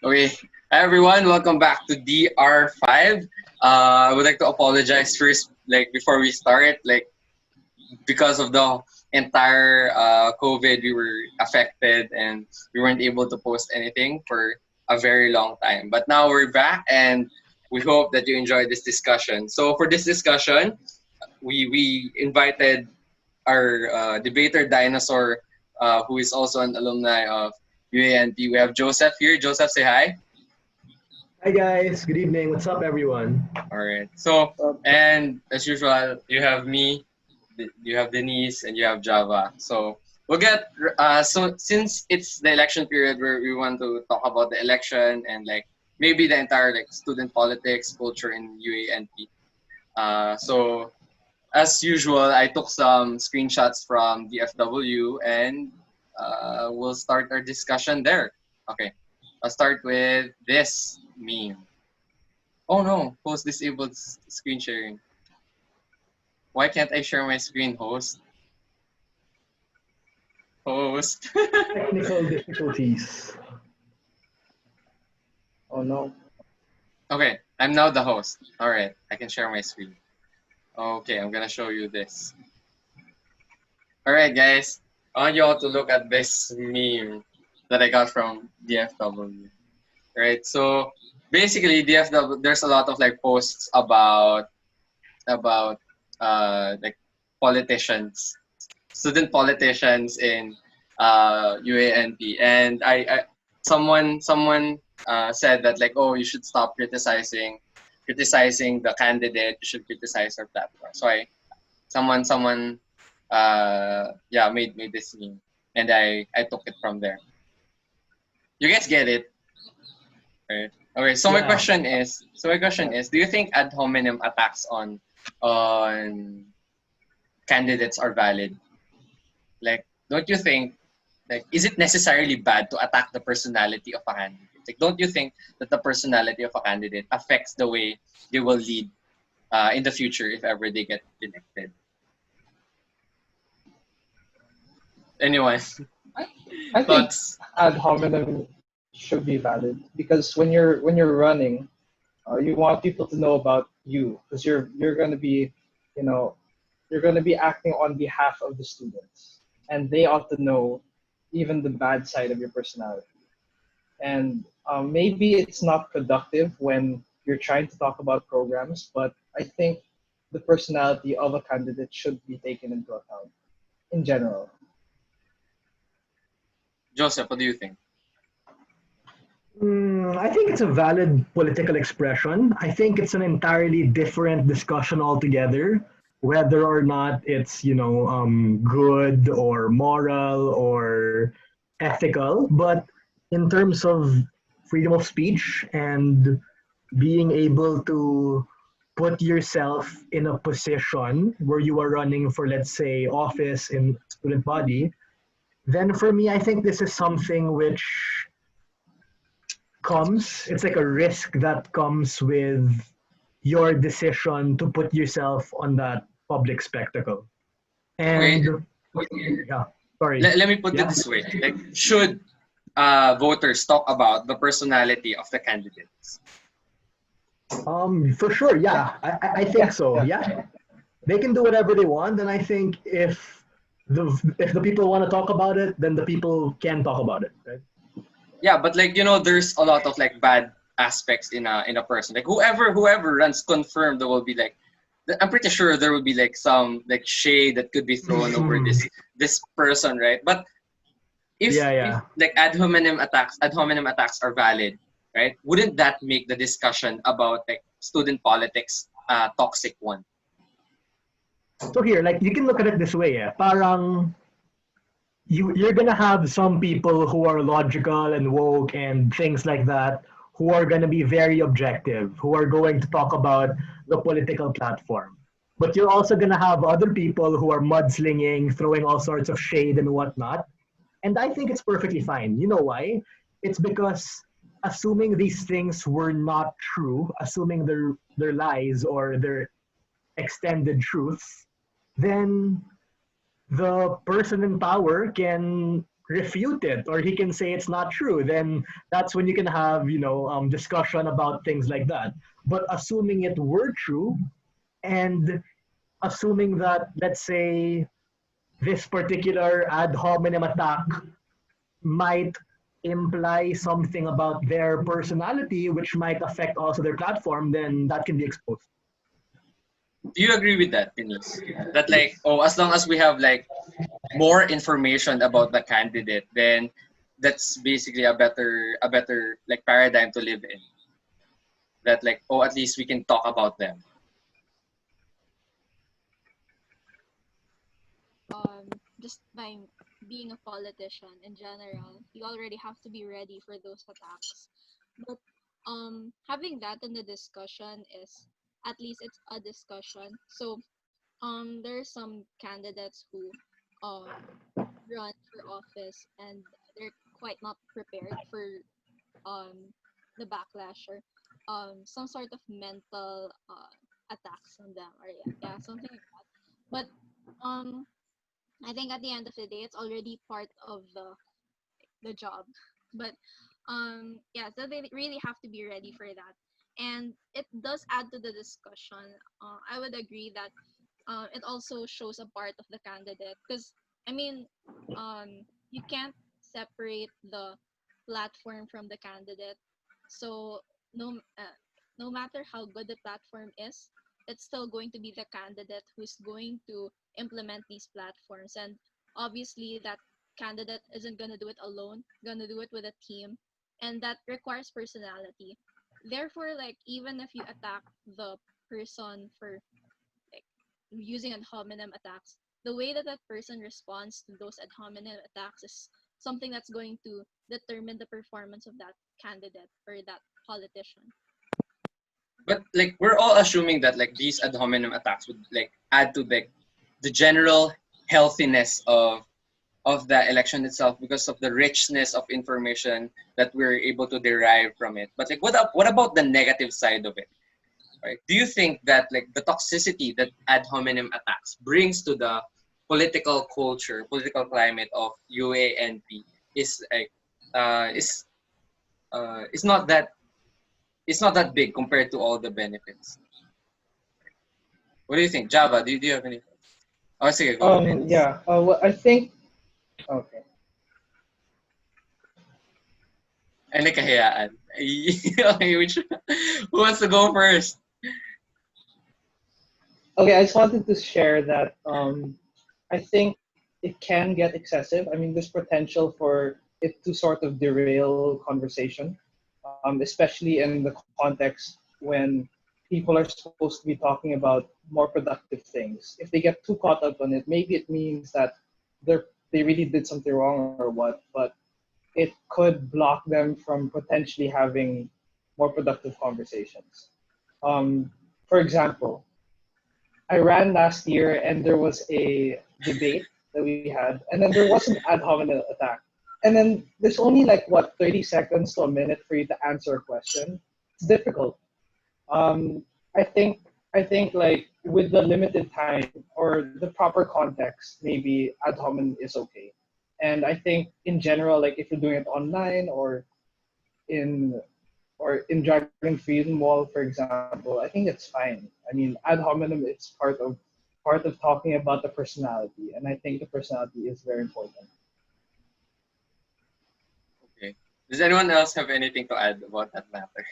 Okay. Hi everyone, welcome back to DR5. I would like to apologize first, like before we start, like because of the entire COVID, we were affected and we weren't able to post anything for a very long time. But now we're back, and we hope that you enjoyed this discussion. So for this discussion, we invited our debater dinosaur, who is also an alumni of UA&P. We have Joseph here. Joseph, say hi. Hi guys, good evening. What's up, everyone? All right. So, and as usual, you have me, you have Denise, and you have Java. So we'll get. So since it's the election period where we want to talk about the election and like maybe the entire like student politics culture in UA&P. So as usual, I took some screenshots from DFW, and we'll start our discussion there. Okay. I'll start with this meme. Oh no, host disabled screen sharing. Why can't I share my screen, host? Host. Technical difficulties. Oh no. Okay, I'm now the host. All right, I can share my screen. Okay, I'm gonna show you this. All right, guys, I want you all to look at this meme that I got from DFW. Right, so basically DFW, there's a lot of like posts about like politicians, student politicians in UA&P, and I someone said that like, oh, you should stop criticizing the candidate. You should criticize her platform. So someone yeah made this meme, and I took it from there. You guys get it, right? Okay, Yeah. so my question is, do you think ad hominem attacks on candidates are valid? Like, don't you think, like, is it necessarily bad to attack the personality of a candidate? Like, don't you think that the personality of a candidate affects the way they will lead in the future if ever they get elected? Anyone? I, I think Thoughts? ad hominem should be valid because when you're running, you want people to know about you because you're going to be, you know, you're going to be acting on behalf of the students, and they ought to know even the bad side of your personality. And maybe it's not productive when you're trying to talk about programs, but I think the personality of a candidate should be taken into account in general. Joseph, what do you think? I think it's a valid political expression. I think it's an entirely different discussion altogether, whether or not it's, good or moral or ethical. But in terms of freedom of speech and being able to put yourself in a position where you are running for, let's say, office in student body, then for me, I think this is something which it's like a risk that comes with your decision to put yourself on that public spectacle. Okay, And yeah, sorry. let me put it Yeah. this way. Like, should voters talk about the personality of the candidates? For sure. Yeah, I think Yeah, so. yeah. Yeah, they can do whatever they want, and I think if the people want to talk about it, then the people can talk about it. Right? Yeah, but like, there's a lot of like bad aspects in a person. Like whoever runs, confirmed there will be like, I'm pretty sure there will be like some like shade that could be thrown over Mhm. this person, right? But if Yeah. like ad hominem attacks are valid, right? Wouldn't that make the discussion about like student politics toxic one? So here, like you can look at it this way. Parang you're gonna have some people who are logical and woke and things like that who are gonna be very objective, who are going to talk about the political platform. But you're also gonna have other people who are mudslinging, throwing all sorts of shade and whatnot. And I think it's perfectly fine. You know why? It's because assuming these things were not true, assuming they're lies or they're extended truths, then the person in power can refute it, or he can say it's not true. Then that's when you can have, discussion about things like that. But assuming it were true, and assuming that, let's say, this particular ad hominem attack might imply something about their personality, which might affect also their platform, then that can be exposed. Do you agree with that, Denise? That like, oh, as long as we have like more information about the candidate, then that's basically a better like paradigm to live in. That like, oh, at least we can talk about them. Just by being a politician in general, you already have to be ready for those attacks. But having that in the discussion is, at least it's a discussion. So there are some candidates who um run for office and they're quite not prepared for um the backlash or some sort of mental attacks on them, or yeah, something like that. But um I think at the end of the day, it's already part of the job. But yeah, so they really have to be ready for that, and it does add to the discussion. I would agree that it also shows a part of the candidate, because I mean, you can't separate the platform from the candidate. So no matter how good the platform is, it's still going to be the candidate who's going to implement these platforms, and obviously that candidate isn't going to do it alone, going to do it with a team, and that requires personality. Therefore, like, even if you attack the person for like using ad hominem attacks, the way that that person responds to those ad hominem attacks is something that's going to determine the performance of that candidate or that politician. But like we're all assuming that like these ad hominem attacks would like add to the general healthiness of the election itself because of the richness of information that we're able to derive from it. But like what about the negative side of it? Right? Do you think that like the toxicity that ad hominem attacks brings to the political culture, political climate of UA&P is like uh, is is not that it's not that big compared to all the benefits? What do you think, Java? Do you have any? Oh, sige, go, Dennis. Yeah. Well, I think. Okay. Ay, nakahiyaan. Okay, who wants to go first? Okay. I just wanted to share that. I think it can get excessive. I mean, there's potential for it to sort of derail conversation, especially in the context when people are supposed to be talking about more productive things. If they get too caught up on it, maybe it means that they really did something wrong or what, but it could block them from potentially having more productive conversations. Um, for example, I ran last year and there was a debate that we had, and then there was an ad hominem attack. And then there's only like what 30 seconds to a minute for you to answer a question. It's difficult. Um, I think like with the limited time or the proper context, maybe ad hominem is okay. And I think in general, like if you're doing it online in in Dragon Freedom Wall, for example, I think it's fine. I mean, ad hominem it's part of talking about the personality, and I think the personality is very important. Okay. Does anyone else have anything to add about that matter?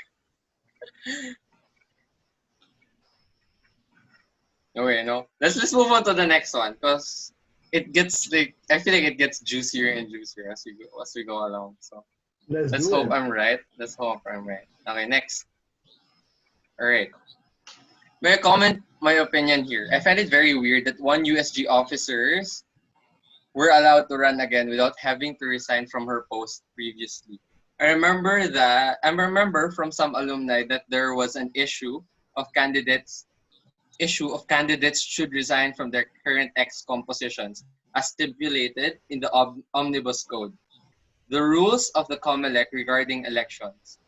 Okay, no. Let's move on to the next one because it gets like I feel like it gets juicier and juicier as we go along. So Let's let's do hope it. I'm right. Let's hope I'm right. Okay, next. All right. May I comment my opinion here? I find it very weird that one USG officers were allowed to run again without having to resign from her post previously. I remember from some alumni that there was an issue of candidates should resign from their current ex-com positions as stipulated in the Omnibus Code. The rules of the COMELEC regarding elections.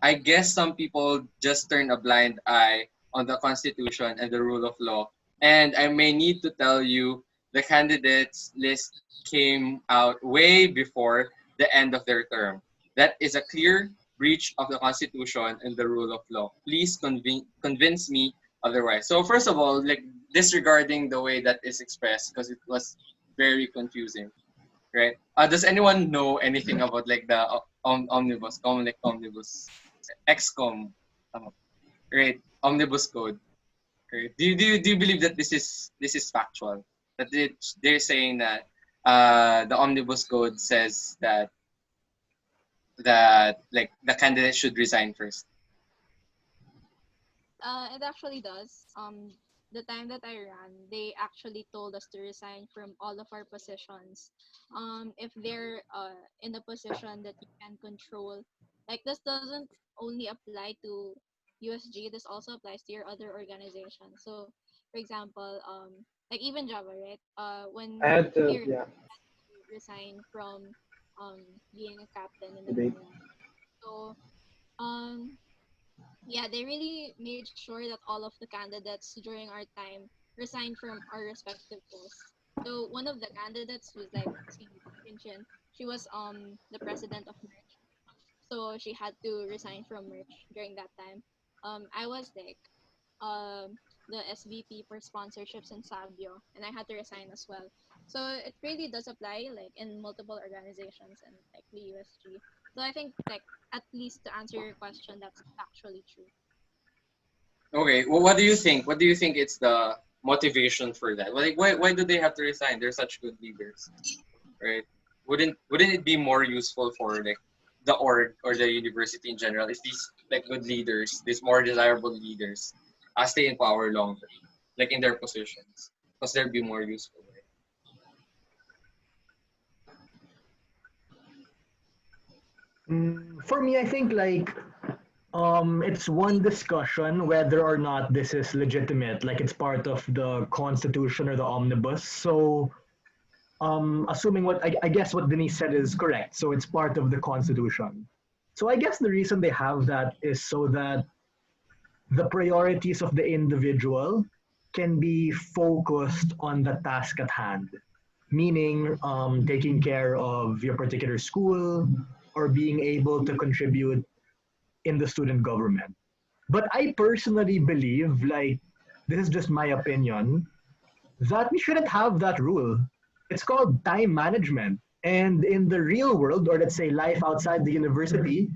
I guess some people just turn a blind eye on the Constitution and the rule of law. And I may need to tell you the candidates list came out way before the end of their term. That is a clear breach of the Constitution and the rule of law. Please convince me otherwise. So first of all, like disregarding the way that is expressed because it was very confusing, right? Does anyone know anything about like the omnibus, common like omnibus, excom, uh, right? Omnibus code. Right? Do you believe that this is factual? That they're saying that the omnibus code says that like the candidate should resign first. It actually does. The time that I ran, they actually told us to resign from all of our positions. If they're in a position that you can control, like this doesn't only apply to USG. This also applies to your other organizations. So, for example, like even Java, right? I When had to, he yeah, resigned from being a captain in the debate. tournament. So um yeah, they really made sure that all of the candidates during our time resigned from our respective posts. So one of the candidates was like si Pinchin. She was the president of Merch, so she had to resign from Merch during that time. I was like the SVP for sponsorships in Sabio, and I had to resign as well. So it really does apply like in multiple organizations and like the USG. So I think like at least to answer your question, that's actually true. Okay, well, what do you think? What do you think it's the motivation for that? Like, why do they have to resign? They're such good leaders, right? Wouldn't it be more useful for like the org or the university in general if these like good leaders, these more desirable leaders, stay in power longer, like in their positions, because they'd be more useful, right? For me, I think like it's one discussion whether or not this is legitimate, like it's part of the constitution or the omnibus. So assuming I guess what Denise said is correct. So it's part of the constitution. So I guess the reason they have that is so that the priorities of the individual can be focused on the task at hand, meaning taking care of your particular school or being able to contribute in the student government. But I personally believe, like, this is just my opinion, that we shouldn't have that rule. It's called time management. And in the real world, or let's say life outside the university,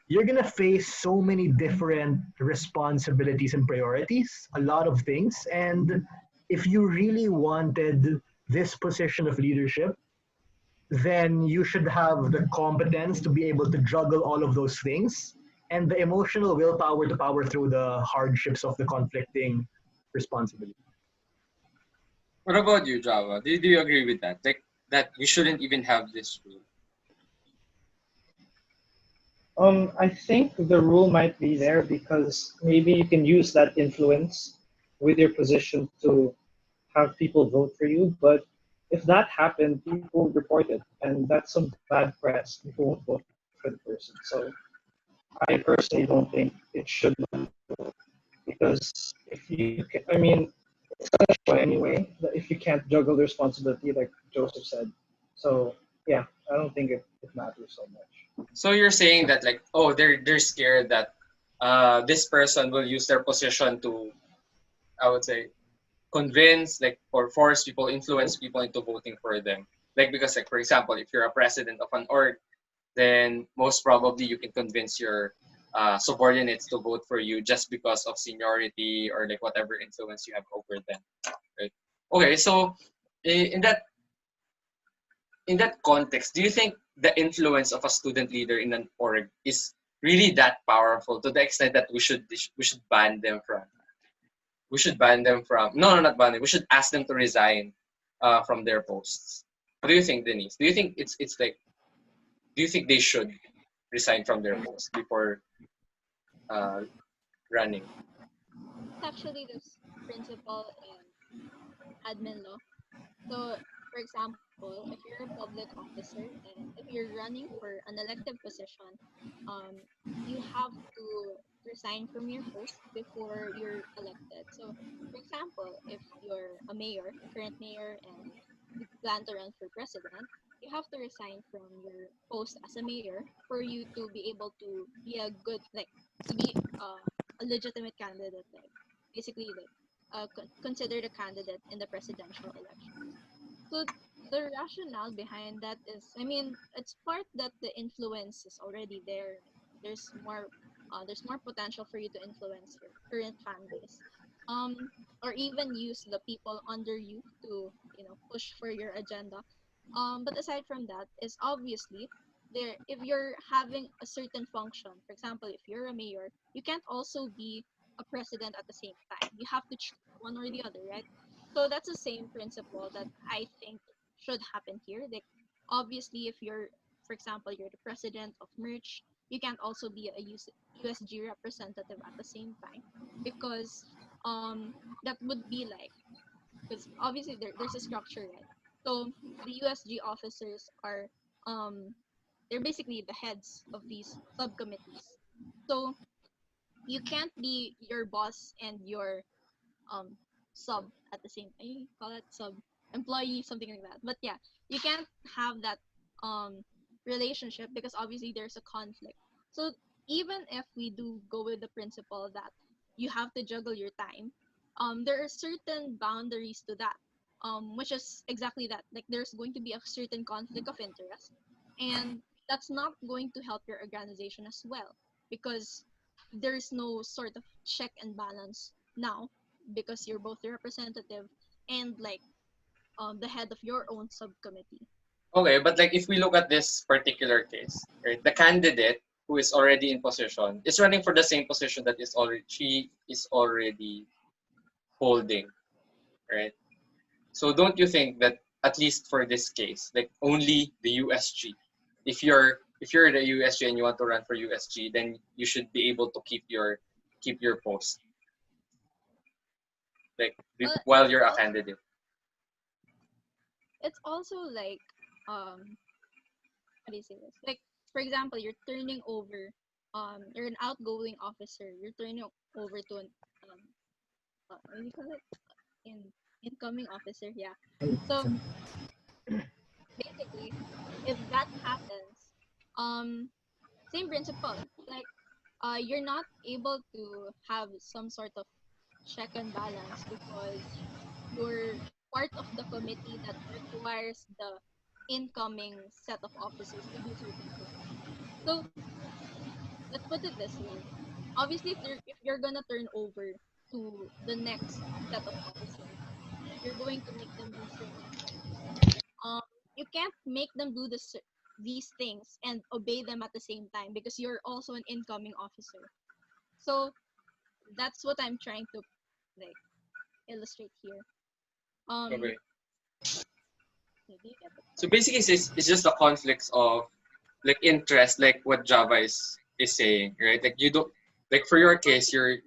you're going to face so many different responsibilities and priorities, a lot of things. And if you really wanted this position of leadership, then you should have the competence to be able to juggle all of those things and the emotional willpower to power through the hardships of the conflicting responsibility. What about you, Java? Do you agree with that? Like that we shouldn't even have this rule. I think the rule might be there because maybe you can use that influence with your position to have people vote for you. But if that happened, people would report it, and that's some bad press. People won't vote for the person. So I personally don't think it should because if you, I mean, it's gonna show anyway that if you can't juggle the responsibility, like Joseph said. So yeah, I don't think it matters so much. So you're saying that like, oh, they're scared that this person will use their position to, I would say, convince like or force people, influence people into voting for them. Like because like for example, if you're a president of an org, then most probably you can convince your subordinates to vote for you just because of seniority or like whatever influence you have over them. Right? Okay, so in that context, do you think the influence of a student leader in an org is really that powerful to the extent that we should ban them from no, not ban them, we should ask them to resign from their posts? What do you think, Denise? Do you think it's like do you think they should resign from their posts before uh, running? It's actually this principle in admin law. So, for example, if you're a public officer and if you're running for an elective position, um, you have to resign from your post before you're elected. So, for example, if you're a mayor, current mayor, and you plan to run for president, you have to resign from your post as a mayor for you to be able to be a good, like, to be a legitimate candidate, like, basically, like, considered a candidate in the presidential elections. So the rationale behind that is, I mean, it's part that the influence is already there. There's more, there's more potential for you to influence your current fan base, or even use the people under you to, push for your agenda. But aside from that, is obviously there. If you're having a certain function, for example, if you're a mayor, you can't also be a president at the same time. You have to choose one or the other, right? So that's the same principle that I think should happen here. Like, obviously, if you're, for example, you're the president of Merch, you can't also be a USG representative at the same time, because that would be like, because obviously there's a structure, right? So the USG officers are, um they're basically the heads of these subcommittees. So you can't be your boss and your um sub at the same, you call it sub employee, something like that. But yeah, you can't have that um relationship, because obviously there's a conflict. So even if we do go with the principle that you have to juggle your time, there are certain boundaries to that, which is exactly that, like, there's going to be a certain conflict of interest, and that's not going to help your organization as well, because there's no sort of check and balance now, because you're both the representative and, like, the head of your own subcommittee. Okay, but like if we look at this particular case, right, the candidate who is already in position is running for the same position that is already she is already holding, right? So don't you think that at least for this case, like only the USG, if you're the USG and you want to run for USG, then you should be able to keep your post, like Well, while you're a candidate. it's also like, how do you say this? Like, for example, you're an outgoing officer. You're turning over to an, what do you call it? In incoming officer. Yeah. So basically, if that happens, um, same principle. Like, you're not able to have some sort of check and balance, because you're part of the committee that requires the incoming set of officers to do certain things. So let's put it this way. Obviously, if you're gonna turn over to the next set of officers, you're going to make them do certain things. Um, you can't make them do these things and obey them at the same time, because you're also an incoming officer. So that's what I'm trying to, like, illustrate here. Um, Okay. maybe you get the So point. basically, it's just the conflicts of like interest, like what Java is saying, right? Like you don't like for your case, Conflict, you're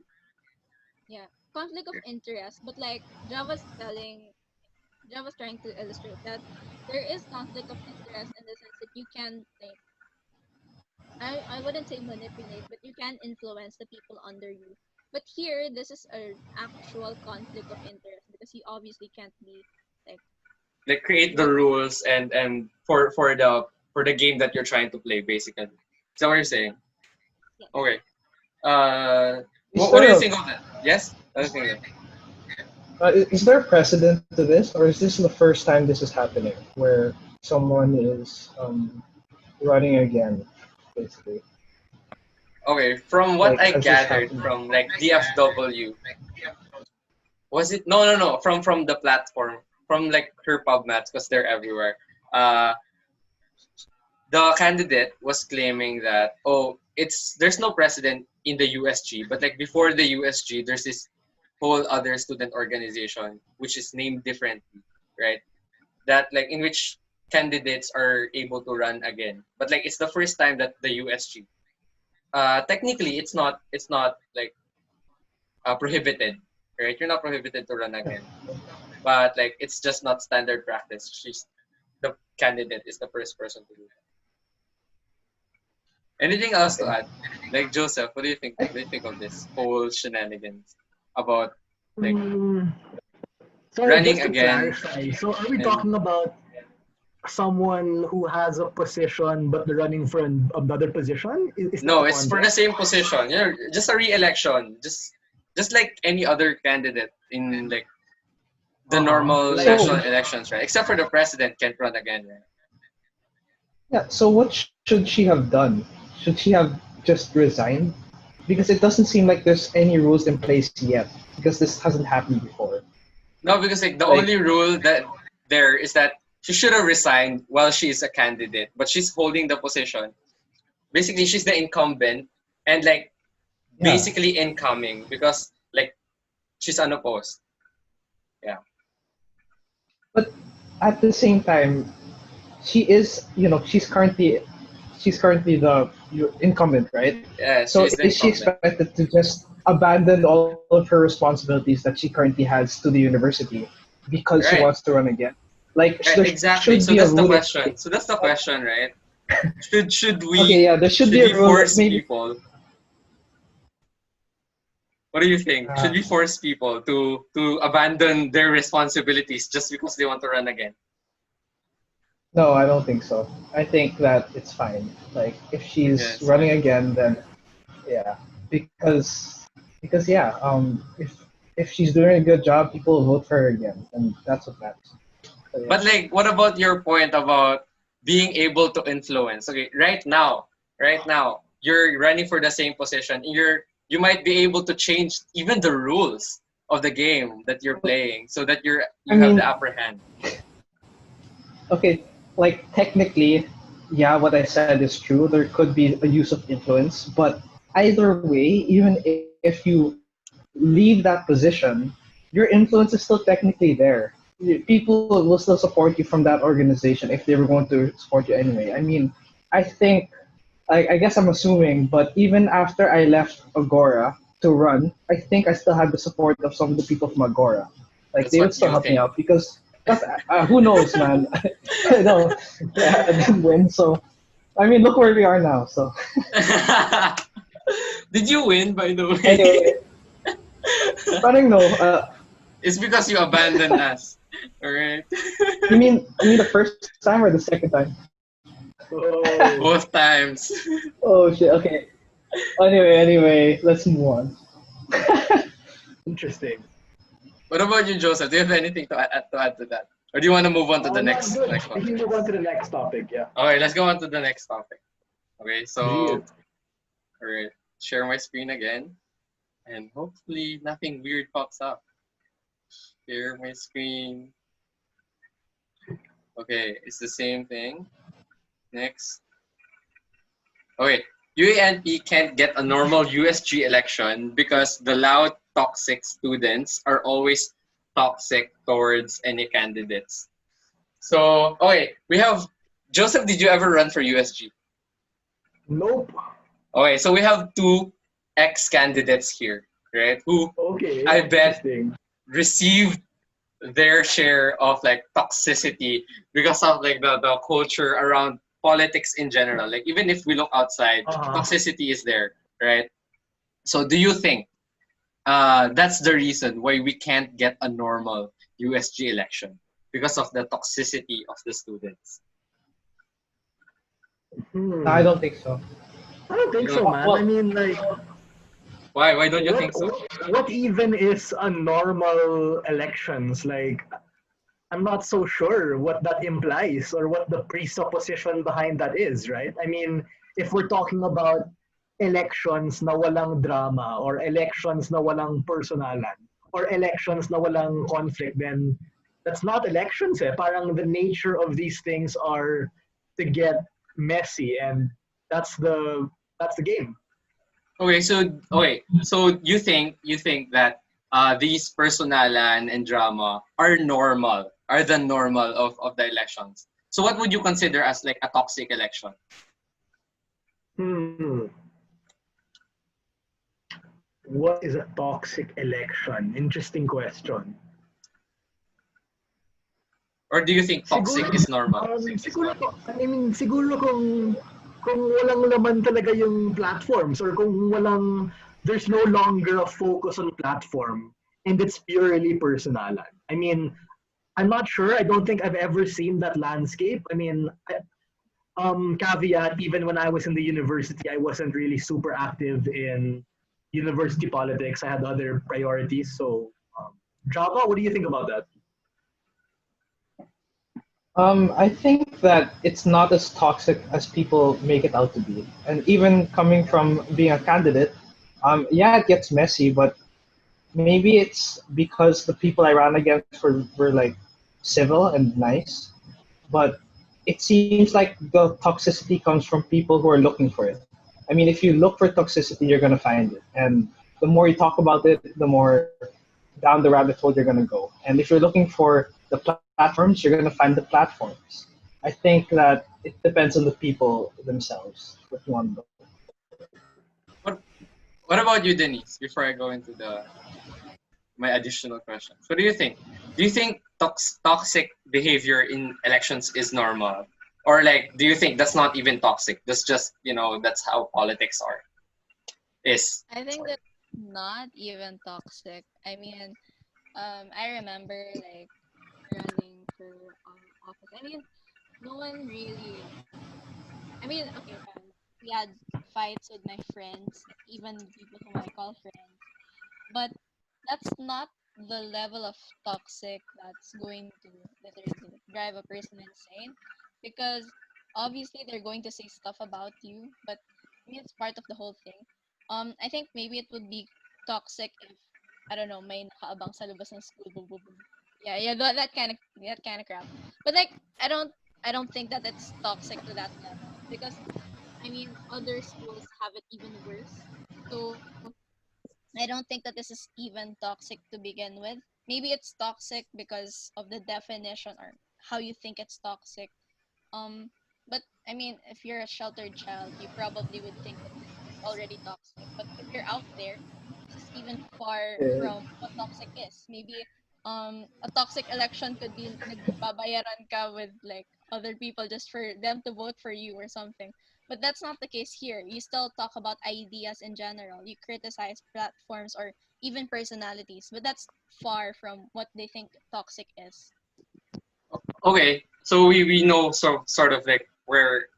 yeah, conflict of interest. But like, Java's trying to illustrate that there is conflict of interest in the sense that you can, like, I wouldn't say manipulate, but you can influence the people under you. But here, this is an actual conflict of interest, because you obviously can't be, like, like create the what, rules and for the game that you're trying to play, basically. Is that what you're saying? yes. Okay. Uh, Is what do there you a think of that? Yes. I think that. is there a precedent to this, or is this the first time this is happening, where someone is running again, basically? Okay. From what Like, I has this gathered happened? from like DFW, was it no from the platform from like her pub mats because they're everywhere. Uh, the candidate was claiming that there's no precedent in the USG, but like before the USG, there's this whole other student organization which is named differently, right? That like in which candidates are able to run again, but like it's the first time that the USG. Technically, it's not like prohibited, right? You're not prohibited to run again, but like it's just not standard practice. The candidate is the first person to do that. Anything else to Okay. add? Like Joseph, what do you think? What do you think of this whole shenanigans about like Mm. Sorry, running just to again. clarify. So are we And talking about someone who has a position but they're running for another position? Is that no, the it's for the concept? same position. Just a re-election. Just like any other candidate in like the Uh-huh. normal Like, So national elections, right? Except for the president can't run again, right? yeah, so what should she have done? Should she have just resigned? Because it doesn't seem like there's any rules in place yet. Because this hasn't happened before. No, because like the Like, only rule that there is that she should have resigned while she is a candidate, but she's holding the position. Basically, she's the incumbent and like yeah. basically incoming because like she's unopposed. Yeah. But at the same time, she is, she's currently the incumbent, right? Yeah, So she's the is she incumbent. expected to just abandon all of her responsibilities that she currently has to the university because she wants Right. to run again? Like there Right, exactly. should So be a that's the rule in question. place. So that's the question, right? Should Okay, we yeah, there should be should a we rule. force Maybe people? What do you think? Should uh, we force people to abandon their responsibilities just because they want to run again? no, I don't think so. I think that it's fine. Like if Yeah, she's it's running fine. again, then yeah, because yeah, if she's doing a good job, people will vote for her again, and that's what matters. So yeah. But like, what about your point about being able to influence? Okay, right now, you're running for the same position. You might be able to change even the rules of the game that you're playing, so that I you have the mean, upper hand. okay, like technically, yeah, what I said is true. There could be a use of influence, but either way, even if you leave that position, your influence is still technically there. People will still support you from that organization if they were going to support you anyway. I mean, I think, I guess I'm assuming, but even after I left Agora to run, I think I still had the support of some of the people from Agora. Like That's they would what still you help me think. out because who knows, man. No, yeah, I didn't win, so I mean, look where we are now. So Did you win, by the way? anyway, running no. It's because you abandoned us. Alright. You mean the first time or the second time? oh, Both times. Oh shit. Okay. Anyway, let's move on. interesting. What about you, Joseph? Do you have anything to add to that? Or do you want to move on to the No, I'm good. next We one? can move on to the next topic. Yeah. Okay, let's go on to the next topic. Okay, Be so it. alright, share my screen again, and hopefully nothing weird pops up. Share my screen. Okay, it's the same thing. Next. Okay, UA&P can't get a normal USG election because the loud, toxic students are always toxic towards any candidates. So, okay, we have Joseph. Did you ever run for USG? Nope. Okay, so we have two ex candidates here, right? Who Okay. I bet Interesting. received their share of like toxicity because of like the culture around politics in general. Like even if we look outside, Uh-huh. toxicity is there, right? So do you think that's the reason why we can't get a normal USG election because of the toxicity of the students? No, I Hmm. don't think so. I don't You think so, don't? man. I Well, mean, like, Why don't you what think so? what even is a normal elections? Like, I'm not so sure what that implies or what the presupposition behind that is, right? I mean, if we're talking about elections na walang drama or elections na walang personalan or elections na walang conflict, then that's not elections eh. Parang the nature of these things are to get messy and that's the that's the game. So you think that these personalan and drama are normal, are the normal of the elections. So what would you consider as like a toxic election? Hmm. What is a toxic election? Interesting question. Or do you think Siguro, toxic is normal? siguro kung walang laman talaga yung platforms or kung walang, there's no longer a focus on platform. and it's purely personalan. I mean, I'm not sure. I don't think I've ever seen that landscape. I mean, caveat, even when I was in the university, I wasn't really super active in university politics. I had other priorities. So, Java, what do you think about that? I think that it's not as toxic as people make it out to be. And even coming from being a candidate, yeah, it gets messy, but maybe it's because the people I ran against were like civil and nice. But it seems like the toxicity comes from people who are looking for it. I mean, if you look for toxicity, you're going to find it. And the more you talk about it, the more down the rabbit hole you're going to go. And if you're looking for the platforms, you're going to find the platforms. I think that it depends on the people themselves, what you want to go. What What about you, Denise? Before I go into the my additional questions, what do you think? Do you think toxic behavior in elections is normal, or like, do you think that's not even toxic? That's just that's how politics are is. I think that's not even toxic. I mean, I remember like running for office. I mean, no one really. I mean, okay, fine. We had fights with my friends, even people whom I call friends. But that's not the level of toxic that's going to literally drive a person insane, because obviously they're going to say stuff about you, but I mean it's part of the whole thing. I think maybe it would be toxic if, I don't know, may nakaabang sa labas ng school, boom, boom, boom. Yeah, that kind of crap. But like I don't think that it's toxic to that level, because I mean other schools have it even worse. So I don't think that this is even toxic to begin with. Maybe it's toxic because of the definition or how you think it's toxic. But I mean, if you're a sheltered child, you probably would think that this is already toxic. But if you're out there, this is even far Uh, from what toxic is. Maybe a toxic election could be nagbabayaran ka with like other people just for them to vote for you or something. But that's not the case here. You still talk about ideas in general. You criticize platforms or even personalities, but that's far from what they think toxic is. Okay, so we know sort of like where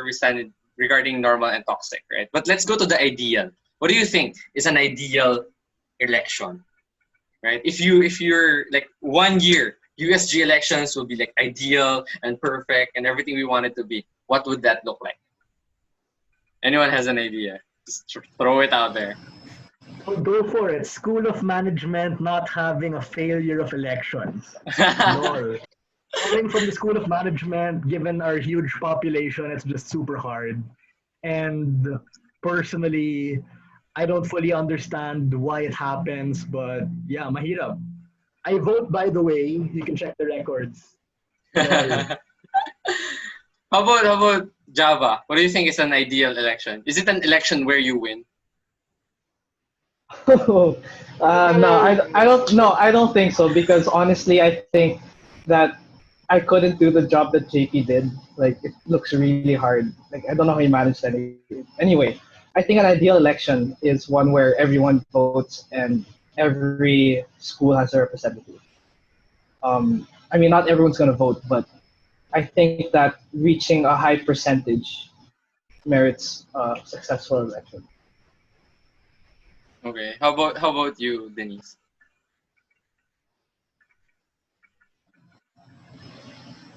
we stand regarding normal and toxic, right? But let's go to the ideal. What do you think is an ideal election, right? If you're like 1 year, USG elections will be like ideal and perfect and everything we want it to be. What would that look like? Anyone has an idea? Just throw it out there. Oh, go for it. School of Management not having a failure of elections. Lol. Coming from the School of Management, given our huge population, it's just super hard. And personally, I don't fully understand why it happens, but yeah, mahirap. I vote, by the way. You can check the records. Lol. How about Java? What do you think is an ideal election? Is it an election where you win? no, I don't. No, I don't think so. Because honestly, I think that I couldn't do the job that JP did. Like it looks really hard. Like I don't know how he managed that. Anyway, I think an ideal election is one where everyone votes and every school has a representative. I mean, not everyone's gonna vote, but I think that reaching a high percentage merits a successful election. Okay. How about you, Denise?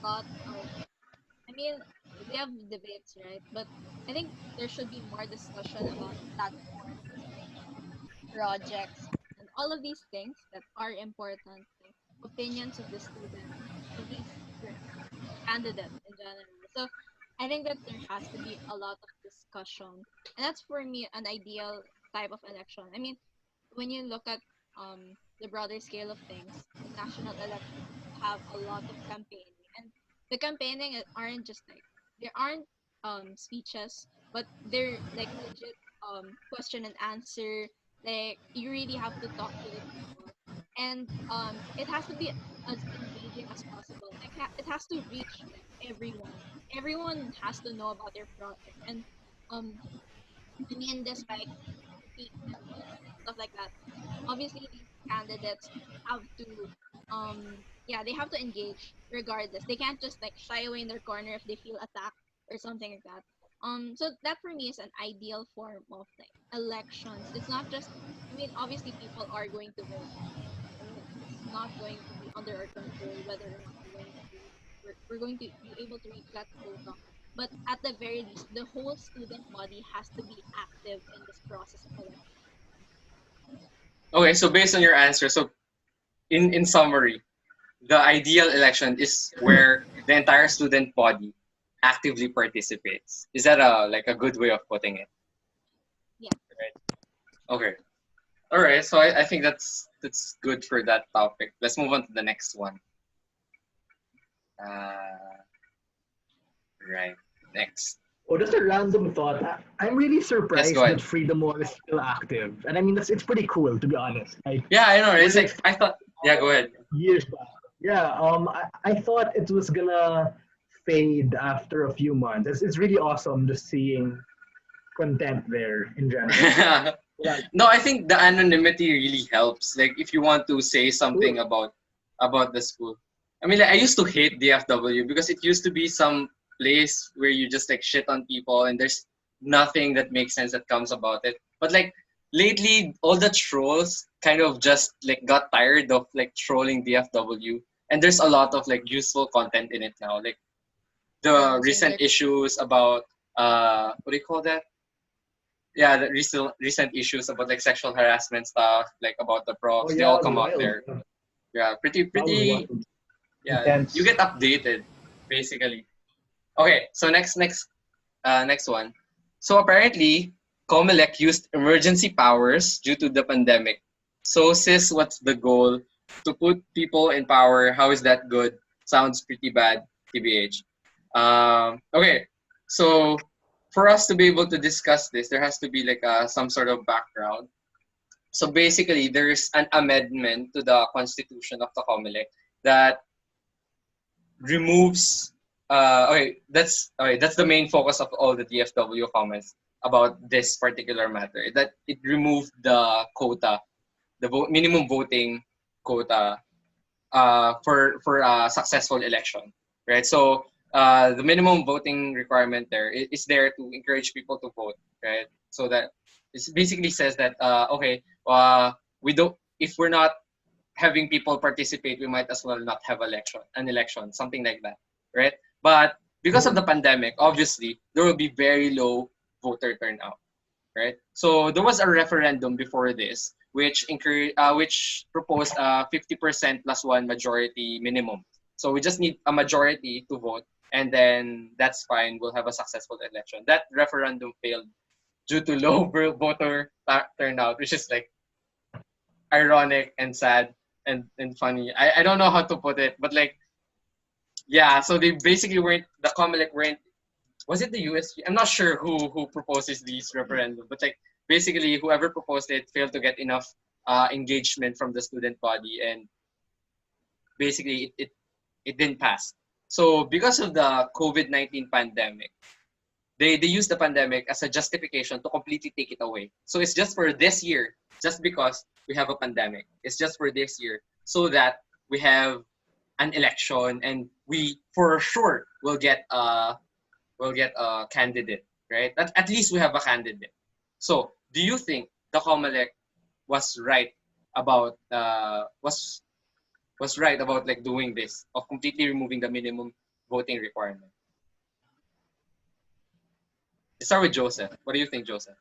Lot of, I mean, we have debates, right? But I think there should be more discussion about platforms, projects, and all of these things that are important, like opinions of the students, of these candidates in general. So I think that there has to be a lot of discussion, and that's for me an ideal type of election. I mean, when you look at the broader scale of things, national elections have a lot of campaigning, and the campaigning aren't just like, there aren't speeches, but they're like legit question and answer. Like you really have to talk to the people, and it has to be as engaging as possible. Like it has to reach like everyone. Everyone has to know about their project, and I mean, despite critiques and stuff like that, obviously candidates have to yeah, they have to engage regardless. They can't just like shy away in their corner if they feel attacked or something like that. So that for me is an ideal form of like elections. It's not just, I mean, obviously people are going to vote. I mean, it's not going to be under our control whether or not we're going to be able to reach that quota. But at the very least, the whole student body has to be active in this process of election. Okay, so based on your answer, so in summary, the ideal election is where the entire student body actively participates. Is that a like a good way of putting it? Yes. Okay. All right. So I think that's good for that topic. Let's move on to the next one. Uh, right. Next. Oh, just a random thought. I'm really Yes. Go surprised that ahead. Freedom Wall is still active, and I mean it's pretty cool to be honest. Like Yeah, I know. It's we're like like I thought. Yeah. Go ahead. years back. Yeah. I thought it was gonna fade after a few months. It's really awesome just seeing content there in general. Yeah. No, I think the anonymity really helps. Like if you want to say something Cool. about the school. I mean, like, I used to hate DFW because it used to be some place where you just like shit on people and there's nothing that makes sense that comes about it. But like lately, all the trolls kind of just like got tired of like trolling DFW, and there's a lot of like useful content in it now. Like the Saying recent their issues about what do you call that? Yeah, the recent issues about like sexual harassment stuff, like about the Oh profs, they yeah, all it was come out wild. there. Yeah, pretty That was pretty. wild. Yeah, you Intense. get updated basically. Okay, so next one. So apparently, Comelec used emergency powers due to the pandemic. So sis, what's the goal? To put people in power. How is that good? Sounds pretty bad, tbh. Okay, so for us to be able to discuss this, there has to be like some sort of background. So basically, there's an amendment to the constitution of the Comelec that removes that's the main focus of all the DFW comments about this particular matter, that it removed the quota, the minimum voting quota for a successful election, right? So the minimum voting requirement there is there to encourage people to vote, right? So that it basically says that okay, we don't, if we're not having people participate, we might as well not have an election, something like that, right? But because of the pandemic, obviously there will be very low voter turnout, right? So there was a referendum before this, which proposed a 50% plus one majority minimum. So we just need a majority to vote, and then that's fine. We'll have a successful election. That referendum failed due to low voter turnout, which is like ironic and sad and funny. I don't know how to put it, but like yeah, so they basically weren't, the Comelec weren't, was it the USG? I'm not sure who proposes these referendum, but like basically whoever proposed it failed to get enough engagement from the student body, and basically it didn't pass. So because of the COVID-19 pandemic, they use the pandemic as a justification to completely take it away. So it's just for this year, just because we have a pandemic. It's just for this year, so that we have an election and we for sure will get a candidate, right? At least we have a candidate. So do you think the Comelec was right about was right about like doing this, of completely removing the minimum voting requirement? Let's start with Joseph. What do you think, Joseph?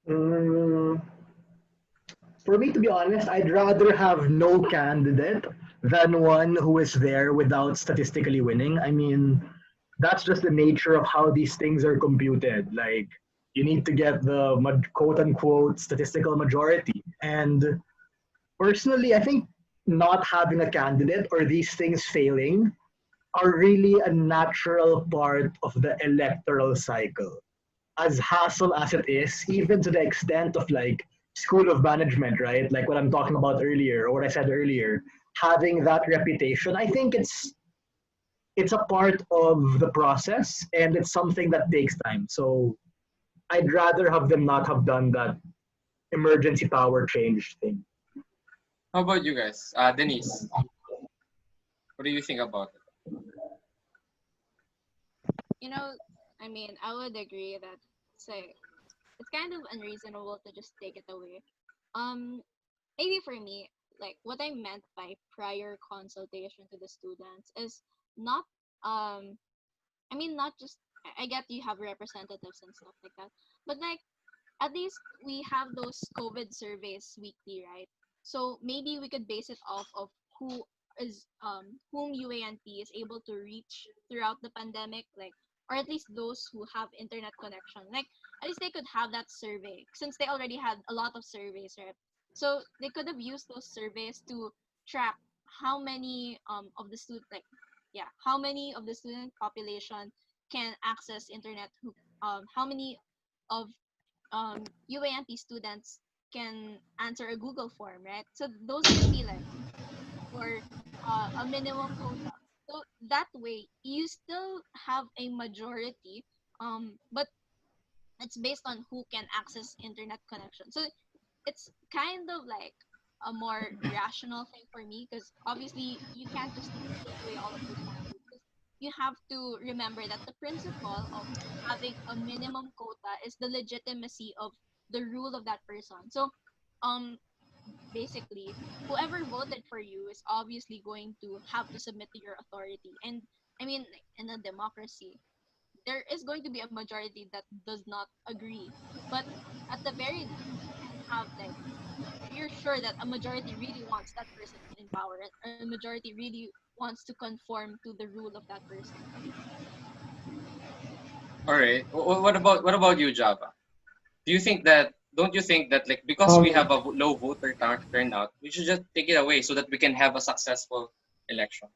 Mm, for me, to be honest, I'd rather have no candidate than one who is there without statistically winning. I mean, that's just the nature of how these things are computed. Like, you need to get the quote unquote statistical majority. And personally, I think not having a candidate or these things failing are really a natural part of the electoral cycle. As hassle as it is, even to the extent of like school of management, right? Like what I'm talking about earlier, or what I said earlier, having that reputation, I think it's a part of the process and it's something that takes time. So I'd rather have them not have done that emergency power change thing. How about you guys? Denise, what do you think about it? You know, I mean, I would agree that it's like it's kind of unreasonable to just take it away. Um, Maybe for me, like what I meant by prior consultation to the students is not I mean not just I get you have representatives and stuff like that, but like at least we have those COVID surveys weekly, right? So maybe we could base it off of who is whom UANP is able to reach throughout the pandemic, like or at least those who have internet connection. Like at least they could have that survey since they already had a lot of surveys, right? So they could have used those surveys to track how many of the student like yeah, how many of the student population can access internet who how many of UANP students can answer a Google form, right? So those can be like for a minimum quota. So that way, you still have a majority, but it's based on who can access internet connection. So it's kind of like a more rational thing for me because obviously you can't just take away all of those boundaries. 'Cause you have to remember that the principle of having a minimum quota is the legitimacy of the rule of that person. So, um, basically, whoever voted for you is obviously going to have to submit to your authority. And I mean, like, in a democracy, there is going to be a majority that does not agree. But at the very least, you can have like you're sure that a majority really wants that person in power and a majority really wants to conform to the rule of that person. All right. What about you, Java? Do you think that don't you think that like because we Um, have a low turnout, we should just take it away so that we can have a successful election?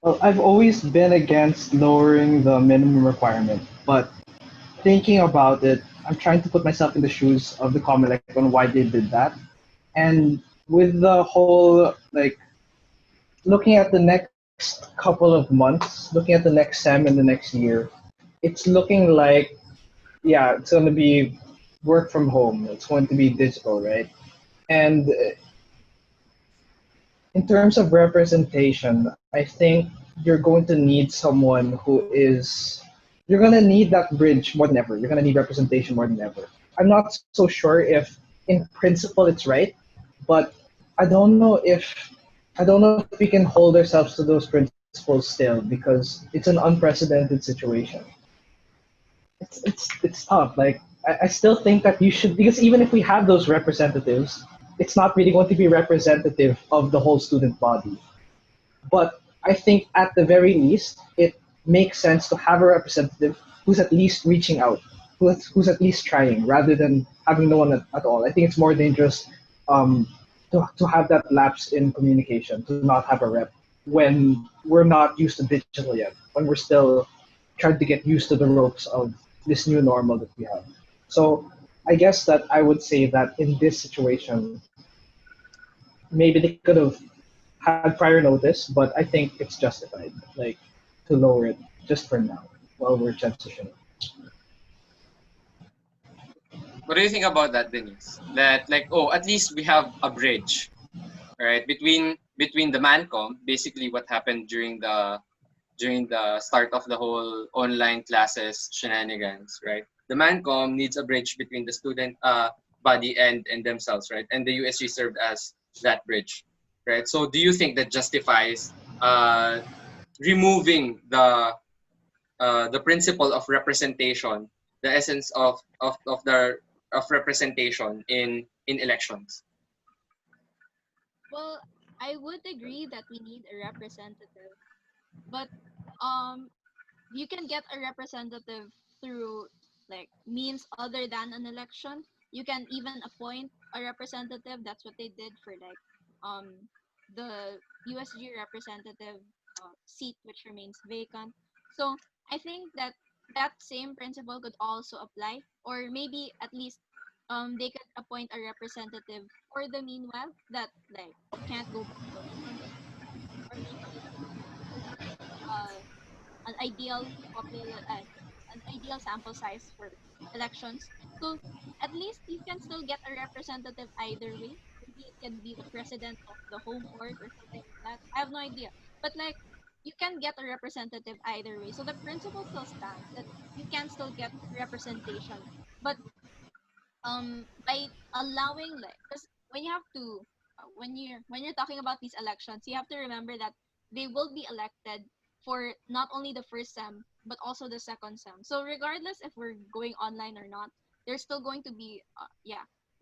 well, I've always been against lowering the minimum requirement, but thinking about it, I'm trying to put myself in the shoes of the Comelec on why they did that. And with the whole like looking at the next couple of months, looking at the next sem and the next year, it's looking like yeah, it's going to be work from home. It's going to be digital, right? And in terms of representation, I think you're going to need someone who is you're going to need that bridge more than ever. You're going to need representation more than ever. I'm not so sure if in principle it's right, but I don't know if we can hold ourselves to those principles still because it's an unprecedented situation. It's tough. Like I still think that you should because even if we have those representatives, it's not really going to be representative of the whole student body. But I think at the very least, it makes sense to have a representative who's at least reaching out, who's at least trying, rather than having no one at all. I think it's more dangerous um, to have that lapse in communication, to not have a rep when we're not used to digital yet, when we're still trying to get used to the ropes of this new normal that we have. So I guess that I would say that in this situation, maybe they could have had prior notice, but I think it's justified, like to lower it just for now while we're transitioning. What do you think about that, Denise? That like oh, at least we have a bridge, right? Between the Mancom, basically what happened during the start of the whole online classes shenanigans, right? The Mancom needs a bridge between the student body and themselves, right? And the USG served as that bridge, right? So do you think that justifies removing the principle of representation, the essence of representation in elections? Well, I would agree that we need a representative, but um, you can get a representative through like means other than an election. You can even appoint a representative. That's what they did for like um the USG representative seat which remains vacant. So I think that that same principle could also apply, or maybe at least they could appoint a representative for the meanwhile that like can't go back to election, or maybe uh an ideal popular an ideal sample size for elections. So at least you can still get a representative either way. Maybe it can be the president of the home org or something like that. I have no idea. But like you can get a representative either way. So the principle still stands that you can still get representation. But by allowing like because when you have to when you're talking about these elections you have to remember that they will be elected for not only the first sem but also the second sem, so regardless if we're going online or not there's still going to be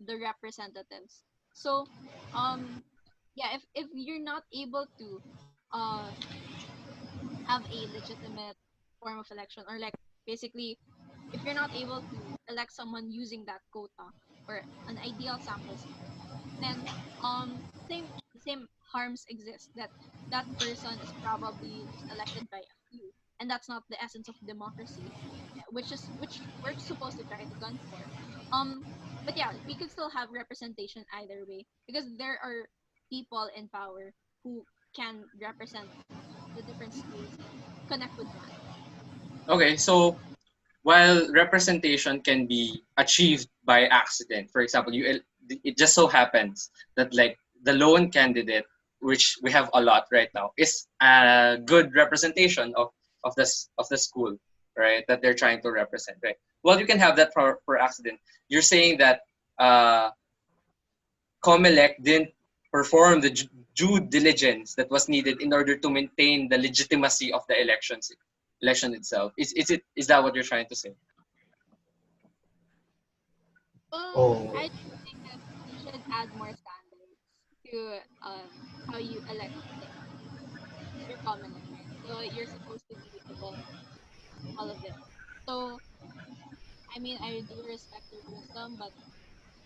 the representatives. So um if you're not able to uh have a legitimate form of election or like basically if you're not able to elect someone using that quota or an ideal sample size, then the same harms exist that that person is probably just elected by a few, and that's not the essence of democracy, which we're supposed to try to gun for. Um, but yeah, we could still have representation either way because there are people in power who can represent the different schools and connect with masses. Okay, so while representation can be achieved by accident, for example, it just so happens that like the lone candidate, which we have a lot right now, is a good representation of the school, right? That they're trying to represent, right? Well, you can have that for accident. You're saying that uh, COMELEC didn't perform the due diligence that was needed in order to maintain the legitimacy of the election itself. Is that what you're trying to say? Oh, I just think that they should add more standards to how you elect like your COMELEC, right? So you're supposed to be above all of this. So I mean, I do respect their wisdom, but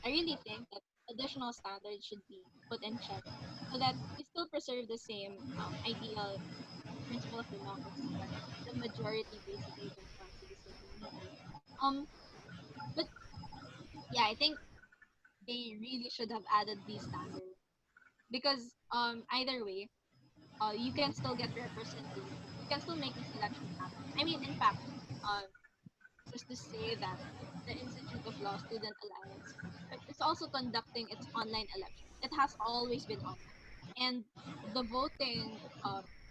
I really think that additional standards should be put in check so that we still preserve the same ideal principle of democracy that the majority basically just runs the decision making. Um, but yeah, I think they really should have added these standards because either way, you can still get representation. You can still make these elections happen. I mean, in fact, um, just to say that the Institute of Law Student Alliance is also conducting its online elections. It has always been online, and the voting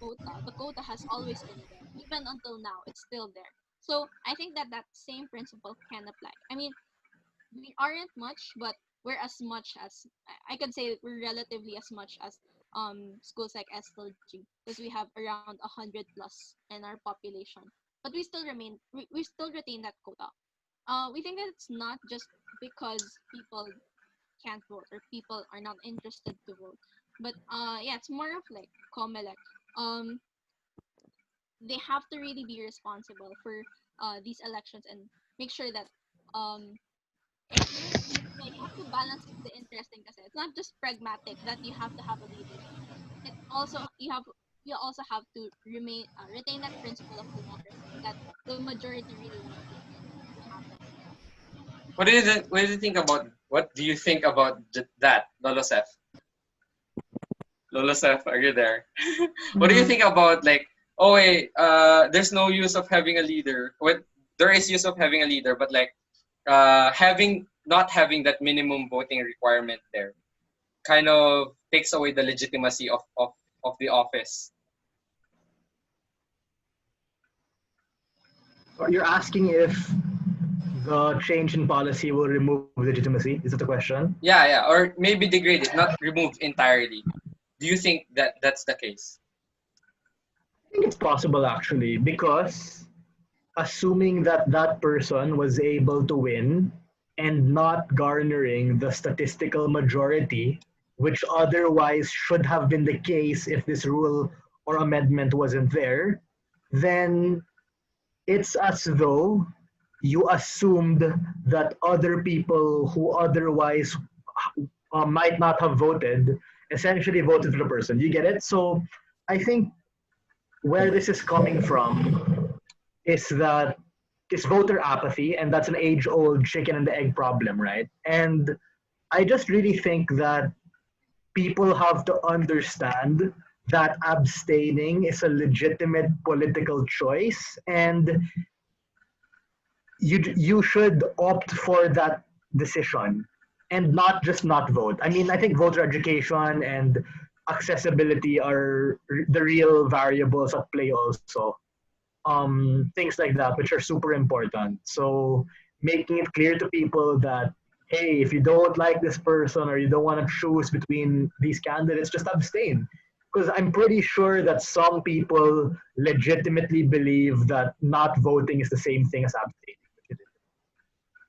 the quota has always been there, even until now. It's still there. So I think that that same principle can apply. I mean, we aren't much, but we're as much as I could say we're relatively as much as schools like SLG because we have around 100 plus in our population. But we still retain that quota. We think that it's not just because people can't vote or people are not interested to vote, but yeah, it's more of like COMELEC. Um, they have to really be responsible for these elections and make sure that um if you're yeah, you have to balance the interesting kasi it's not just pragmatic that you have to have a leadership. It also you also have to retain that principle of democracy that the majority really wants this to happen. What do you think about that, Lolo Seth? Lolo Seth, are you there? What do you mm, think about like, oh wait, there's no use of having a leader. What there is use of having a leader, but like having not having that minimum voting requirement there kind of takes away the legitimacy of the office. you're asking if the change in policy will remove legitimacy? Is that the question? Yeah, yeah, or maybe degrade it, not remove entirely. Do you think that that's the case? I think it's possible actually because assuming that that person was able to win and not garnering the statistical majority, which otherwise should have been the case if this rule or amendment wasn't there, then it's as though you assumed that other people who otherwise might not have voted essentially voted for the person. You get it? So I think where this is coming from is that is voter apathy, and that's an age-old chicken and the egg problem, right? And I just really think that people have to understand that abstaining is a legitimate political choice, and you should opt for that decision and not just not vote. I mean, I think voter education and accessibility are the real variables at play also. Things like that, which are super important. So making it clear to people that, hey, if you don't like this person or you don't want to choose between these candidates, just abstain. Because I'm pretty sure that some people legitimately believe that not voting is the same thing as abstaining.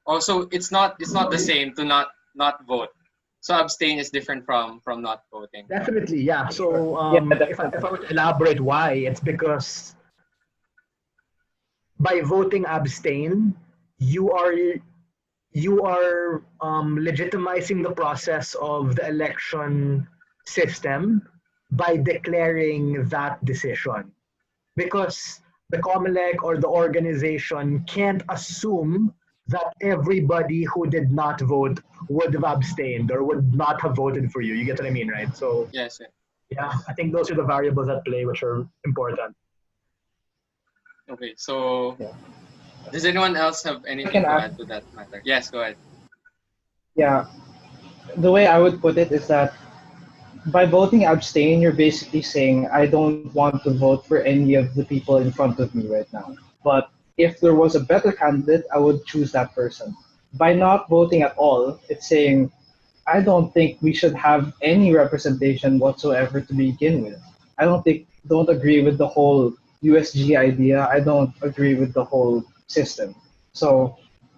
Also, it's not the same to not vote. So abstain is different from not voting. Definitely, yeah. Sure. So Yeah, if I definitely. were to elaborate why, it's because by voting abstain, you are legitimizing the process of the election system by declaring that decision. Because the COMELEC or the organization can't assume that everybody who did not vote would have abstained or would not have voted for you. You get what I mean, right? So, Yes. Yeah. yeah, I think those are the variables at play which are important. Okay. So Yeah. does anyone else have I anything can to add. add to that matter? Yes. Go ahead. Yeah, the way I would put it is that by voting abstain, you're basically saying I don't want to vote for any of the people in front of me right now. But if there was a better candidate, I would choose that person. By not voting at all, it's saying I don't think we should have any representation whatsoever to begin with. I don't agree with the whole USG idea. I don't agree with the whole system. So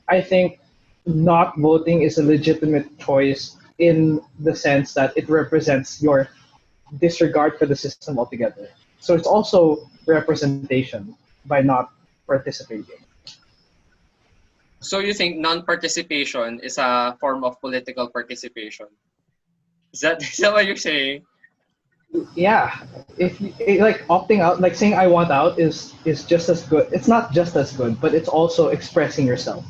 I think not voting is a legitimate choice in the sense that it represents your disregard for the system altogether. So it's also representation by not participating. So you think non-participation is a form of political participation? Is that what you're saying? Yeah, if you, like opting out, like saying I want out is just as good. It's not just as good, but it's also expressing yourself.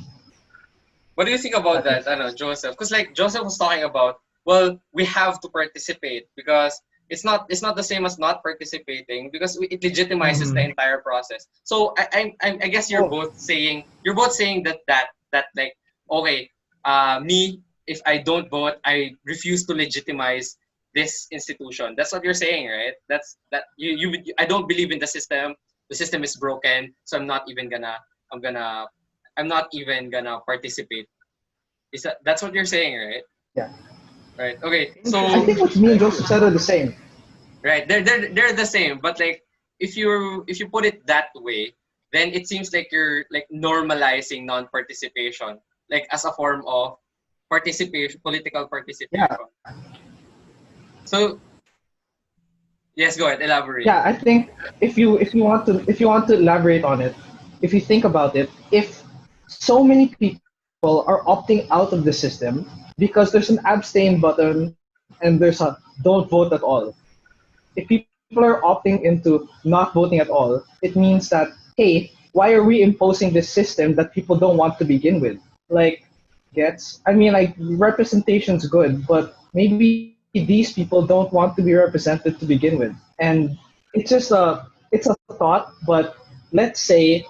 What do you think If about that that? makes I don't know, sense. Joseph. Because like Joseph was talking about, well, we have to participate because it's not the same as not participating because it legitimizes the Mm-hmm. entire process. So I guess you're Oh, both saying that like, okay, me, if I don't vote, I refuse to legitimize this institution. That's what you're saying, right? I don't believe in the system. The system is broken, so I'm gonna I'm not even gonna participate. That's what you're saying, right? yeah. Right. Okay. I So think Interesting. what me and Joseph said are the same. right, they're the same, but like if you put it that way, then it seems like you're like normalizing non-participation, like as a form of participation, political Yeah, participation. So yes, go ahead, yeah. elaborate. I think if you want to elaborate on it, if you think about it, if so many people are opting out of the system because there's an abstain button and there's a don't vote at all. If people are opting into not voting at all, it means that, hey, why are we imposing this system that people don't want to begin with? Like, gets? I mean, like, representation's good, but maybe these people don't want to be represented to begin with. And it's a thought, but let's say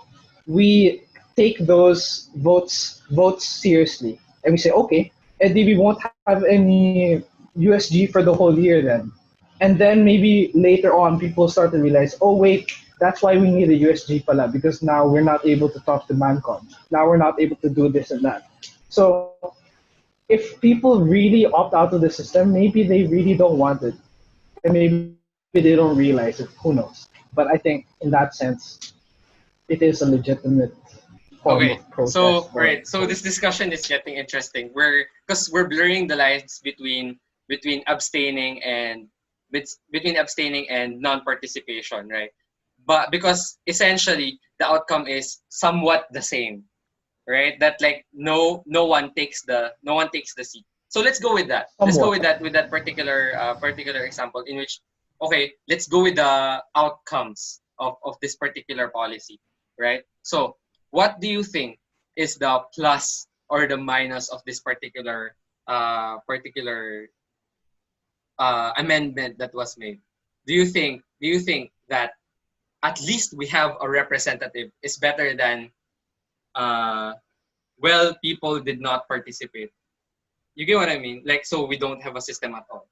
we take those votes seriously and we say, okay, and we won't have any USG for the whole year then. And then maybe later on people start to realize, oh wait, that's why we need a USG pala, because now we're not able to talk to Mancom. Now we're not able to do this and that. So if people really opt out of the system, maybe they really don't want it. And maybe they don't realize it. Who knows? But I think in that sense, it is a legitimate form of Okay. protest So or right. voting. So this discussion is getting interesting. We're blurring the lines between abstaining and between abstaining and non-participation, right? But because essentially the outcome is somewhat the same, right? That like no one takes the seat. So let's go with that. Let's go Somewhat. with that particular example in which, okay, let's go with the outcomes of this particular policy, right? So what do you think is the plus or the minus of this particular amendment that was made? Do you think that at least we have a representative is better than well, people did not participate. You get what I mean? Like, so we don't have a system at all.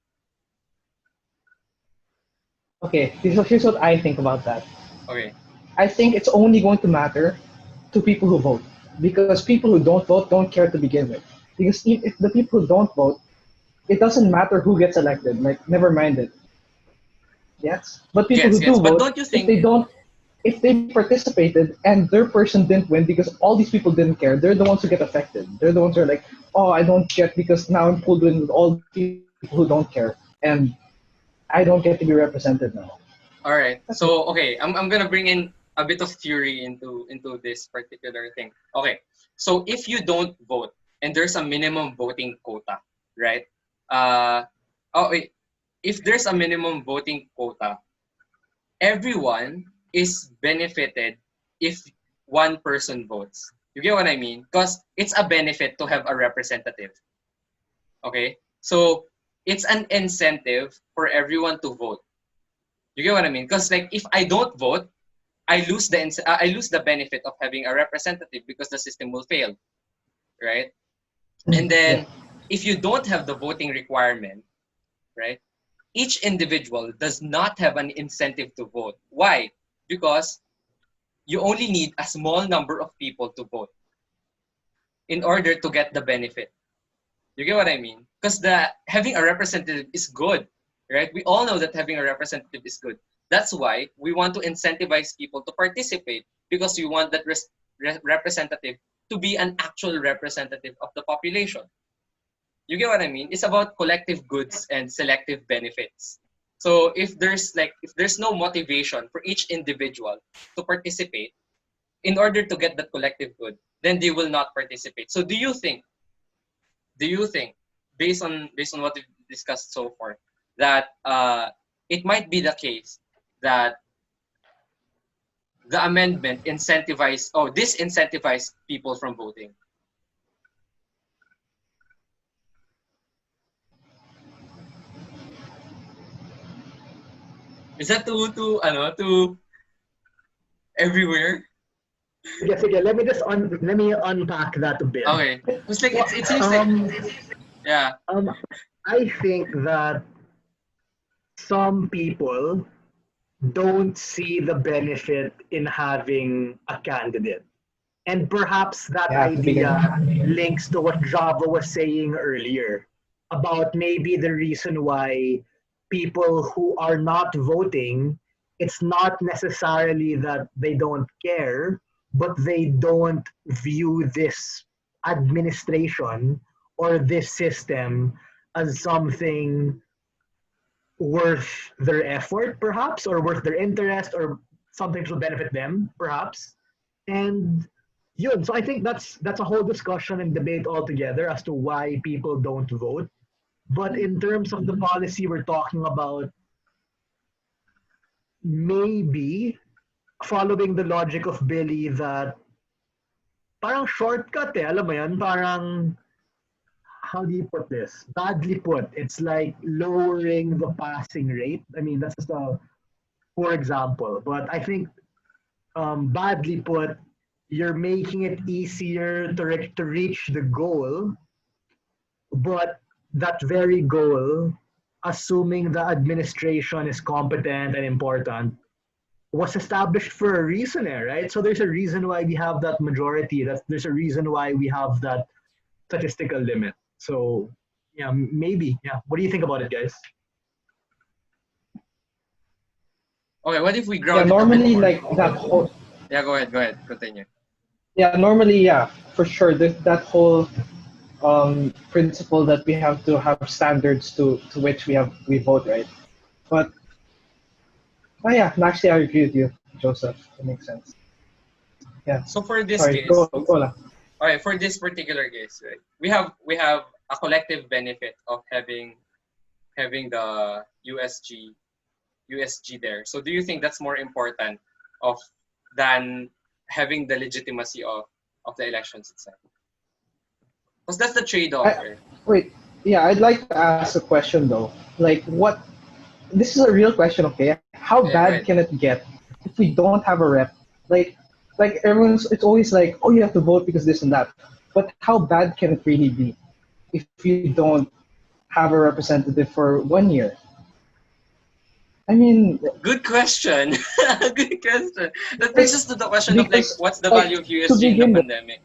Okay, so here's what I think about that. Okay. I think it's only going to matter to people who vote, because people who don't vote don't care to begin with. Because if the people who don't vote, it doesn't matter who gets elected. Like, never mind it. Yes, but people who Yes, do yes. But vote, don't you if think? they don't, if they participated and their person didn't win because all these people didn't care, they're the ones who get affected. They're the ones who are like, oh, I don't get because now I'm pulled in with all these people who don't care, and I don't get to be represented now. All right. That's it. So okay, I'm gonna bring in a bit of theory into this particular thing. Okay. So if you don't vote and there's a minimum voting quota, right? Uh oh wait. If there's a minimum voting quota, everyone is benefited if one person votes. You get what I mean? Because it's a benefit to have a representative. Okay? So it's an incentive for everyone to vote. You get what I mean? Because like if I don't vote, I lose the benefit of having a representative because the system will fail, right? And Yeah. then if you don't have the voting requirement, right? Each individual does not have an incentive to vote. Why? Because you only need a small number of people to vote in order to get the benefit. You get what I mean? Because the having a representative is good, right? We all know that having a representative is good. That's why we want to incentivize people to participate because we want that representative to be an actual representative of the population. You get what I mean? It's about collective goods and selective benefits. So if there's no motivation for each individual to participate in order to get that collective good, then they will not participate. So do you think based on what we've discussed so far that it might be the case that the amendment disincentivized people from voting? Is that too everywhere? Sige, let me unpack that a bit. Okay, it's like Well, it seems like Um, yeah. I think that some people don't see the benefit in having a candidate. And perhaps that yeah, to begin idea with. links to what Java was saying earlier about maybe the reason why people who are not voting, it's not necessarily that they don't care, but they don't view this administration or this system as something worth their effort, perhaps, or worth their interest, or something to benefit them, perhaps. And yun, so I think that's a whole discussion and debate altogether as to why people don't vote. But in terms of the policy we're talking about, maybe following the logic of Billy that parang shortcut alam mo yun, parang how do you put this? Badly put. It's like lowering the passing rate. I mean, that's just a poor example, but I think badly put, you're making it easier to reach the goal, but that very goal, assuming the administration is competent and important, was established for a reason, right? So there's a reason why we have that majority. There's a reason why we have that statistical limit. So yeah, maybe. Yeah. What do you think about it, guys? Okay, what if we Yeah, ground it a bit normally more? like that whole. Yeah, go ahead, continue. Yeah, normally, yeah, for sure. That whole principle that we have to have standards to which we vote, right? But yeah, actually, I agree with you, Joseph. It makes sense. Yeah. So for this Sorry, case, go lang. okay, for this particular case, right, we have a collective benefit of having the USG there. So do you think that's more important of than having the legitimacy of the elections itself? Because that's the trade-off, I, right? wait, yeah, I'd like to ask a question though. Like, what? This is a real question, okay? How Yeah, go bad ahead. can it get if we don't have a rep? Like, like everyone's, it's always like, oh, you have to vote because this and that. But how bad can it really be if you don't have a representative for 1 year? I mean, Good question. Good question. That brings because us to the question of like, because what's the like value of to USG in the begin with, pandemic?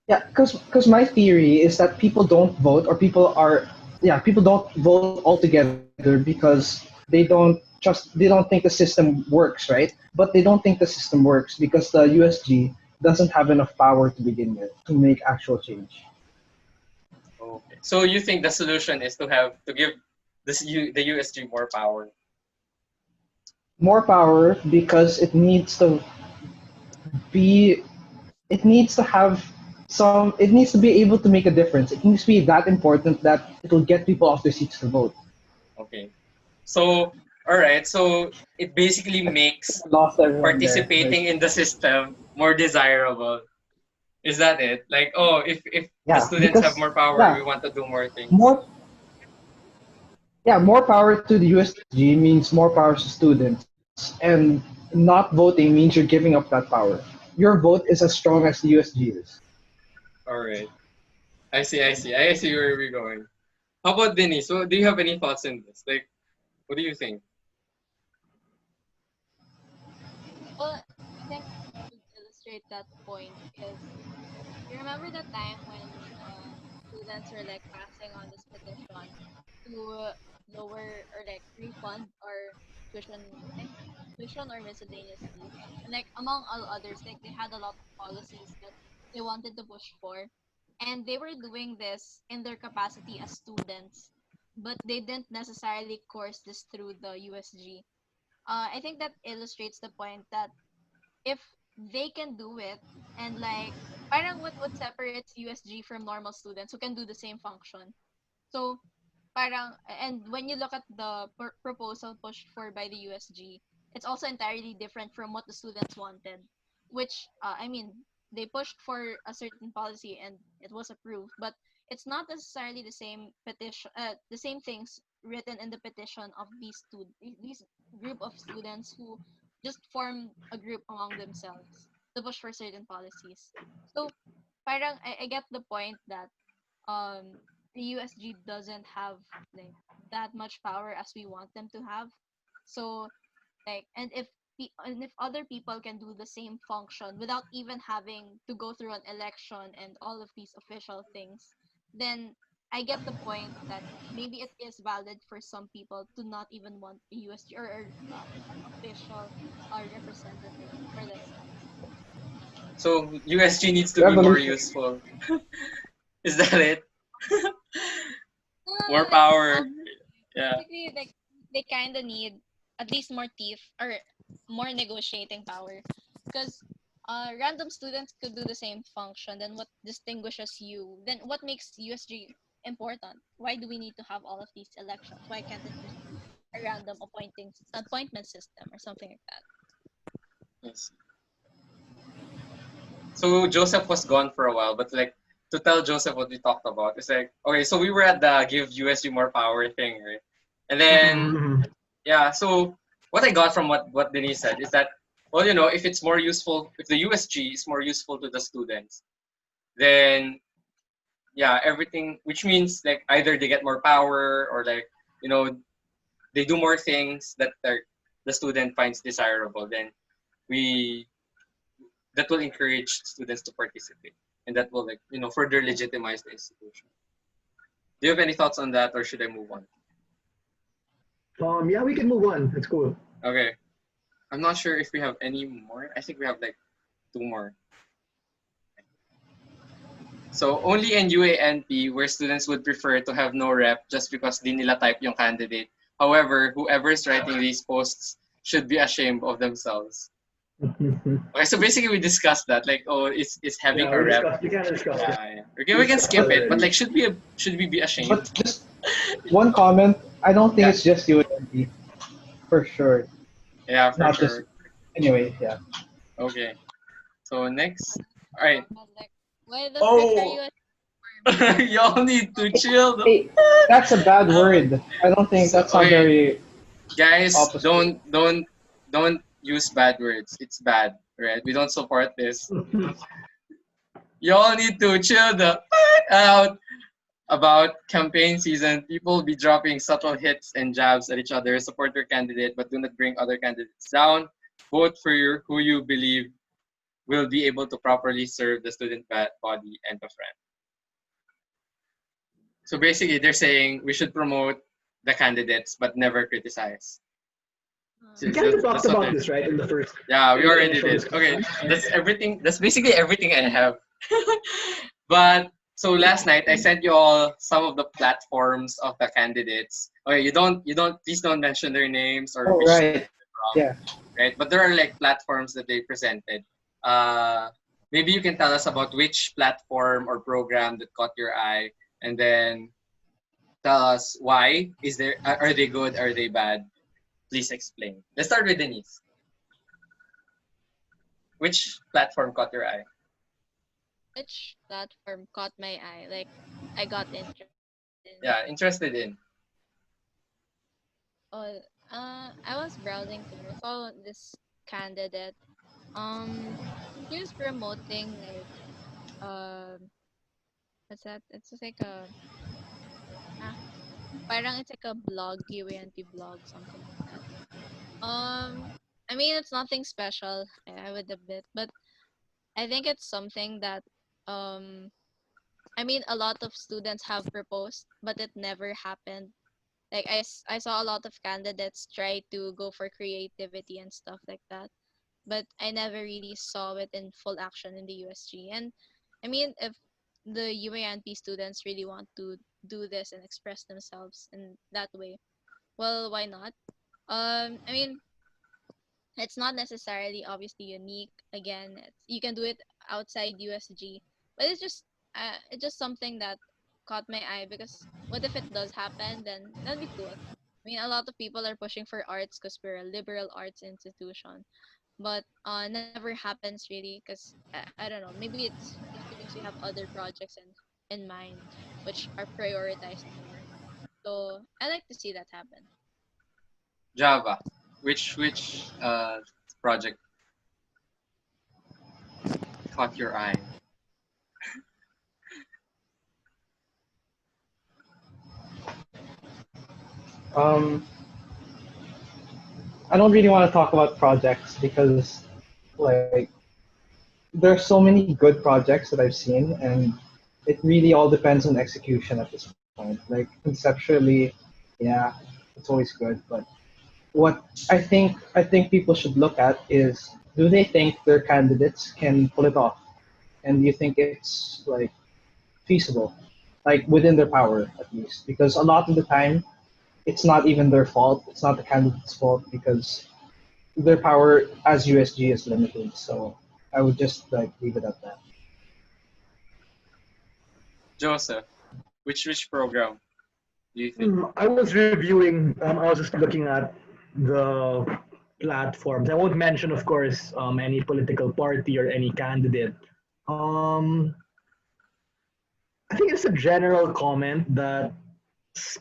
yeah, because my theory is that people don't vote, or people don't vote altogether because they don't think the system works, right? But they don't think the system works because the USG doesn't have enough power to begin with to make actual change. Okay. So you think the solution is to give the USG more power? More power because be it needs to have it needs to be able to make a difference. It needs to be that important that it will get people off their seats to vote. Okay. So all right. So it basically makes I lost everyone there. Like, participating in the system more desirable. Is that it? Like, oh, if the yeah, students have because more power, we yeah, want to do more things. more more power to the USG means more power to students, and not voting means you're giving up that power. Your vote is as strong as the USG is. All right. I see. I see. I see where we're going. How about Denise? So, do you have any thoughts in this? Like, what do you think? Well, I think to illustrate that point is, you remember the time when students were like passing on this petition to lower or like refund our tuition, I think tuition or miscellaneous fees, and like among all others, like they had a lot of policies that they wanted to push for, and they were doing this in their capacity as students, but they didn't necessarily course this through the USG. I think that illustrates the point that if they can do it, and like parang what separates USG from normal students who can do the same function. So parang, and when you look at the proposal pushed for by the USG, it's also entirely different from what the students wanted, which I mean, they pushed for a certain policy and it was approved, but it's not necessarily the same petition, the same things written in the petition of these group of students who just form a group among themselves to push for certain policies. So parang I get the point that the USG doesn't have like that much power as we want them to have. So like, and if other people can do the same function without even having to go through an election and all of these official things, then I get the point that maybe it is valid for some people to not even want a USG, or an official representative for themselves. So USG needs to be more Revolution. useful. Is that it? No, no, no, More like power. Yeah. basically like they kind of need at least more teeth or more negotiating power, because random students could do the same function. Then what distinguishes you, then what makes USG important? Why do we need to have all of these elections? Why can't it just be a random appointment system or something like that? Yes. So Joseph was gone for a while, but like to tell Joseph what we talked about, it's like okay, so we were at the give USG more power thing, right? And then Mm-hmm. yeah, so what I got from what Denise said is that well, if it's more useful, if the USG is more useful to the students, then yeah, everything, which means like either they get more power or like you know they do more things that the student finds desirable, then we that will encourage students to participate, and that will like further legitimize the institution. Do you have any thoughts on that, or should I move on? Yeah, we can move on. It's cool. Okay, I'm not sure if we have any more. I think we have like two more. So only in UA&P where students would prefer to have no rep just because di nila type yung candidate. However, whoever is writing these posts should be ashamed of themselves. Okay, so basically we discussed that, like, oh, it's having Yeah, a rep. we kind of discussed it. Yeah, yeah. Okay, We we can discussed it skip it, but already. like, should we be ashamed? But just one comment. I don't think Yeah, it's just UAP for sure. yeah, It's for not just sure. anyway. Yeah. Okay, so next, all right. But like, why the frick are Oh, you asking for me? y'all need to chill. Hey, that's a bad Uh, word. I don't think so that's not okay, very guys, opposite. don't use bad words. It's bad, right? We don't support this. You all need to chill the out about campaign season. People be dropping subtle hits and jabs at each other. Support your candidate, but do not bring other candidates down. Vote for who you believe will be able to properly serve the student body and the friend. So basically, they're saying we should promote the candidates but never criticize. So We kind of that's talked what about they're. this, right, in the first, Yeah, we in the already initial did. Okay, discussion. that's everything. That's basically everything I have. But so last night I sent you all some of the platforms of the candidates. Okay, please don't mention their names or Oh, which right. school they're from, Yeah. right? But there are like platforms that they presented. Uh, Maybe you can tell us about which platform or program that caught your eye, and then tell us why. Are they good? Are they bad? Please explain. Let's start with Denise. Which platform caught your eye? Which platform caught my eye? Like, I got interested in. Yeah, interested in. Oh, I was browsing through. I saw this candidate. Um, he was promoting like what's that? It's just like a ah, parang it's like a blog, UA&P blog, something like that. I mean it's nothing special. I would admit, but I think it's something that um, I mean a lot of students have proposed, but it never happened. Like I saw a lot of candidates try to go for creativity and stuff like that, but I never really saw it in full action in the USG. And I mean, if the UA&P students really want to do this and express themselves in that way, well, why not? I mean, it's not necessarily obviously unique. Again, you can do it outside USG, but it's just something that caught my eye because what if it does happen? Then that'd be cool. I mean, a lot of people are pushing for arts because we're a liberal arts institution, but never happens really because I don't know. Maybe it's because we have other projects in mind which are prioritized more. So I like to see that happen. Java. Which project caught your eye? Um, I don't really want to talk about projects because, like, there's so many good projects that I've seen, and it really all depends on execution at this point. Like, conceptually, yeah, it's always good, but what I think people should look at is, do they think their candidates can pull it off, and do you think it's like feasible, like within their power at least? Because a lot of the time, it's not even their fault. It's not the candidate's fault because their power as USG is limited. So I would just like leave it at that. Joseph. Which program do you think? I was reviewing. I was just looking at the platforms. I won't mention, of course, any political party or any candidate. Um, I think it's a general comment that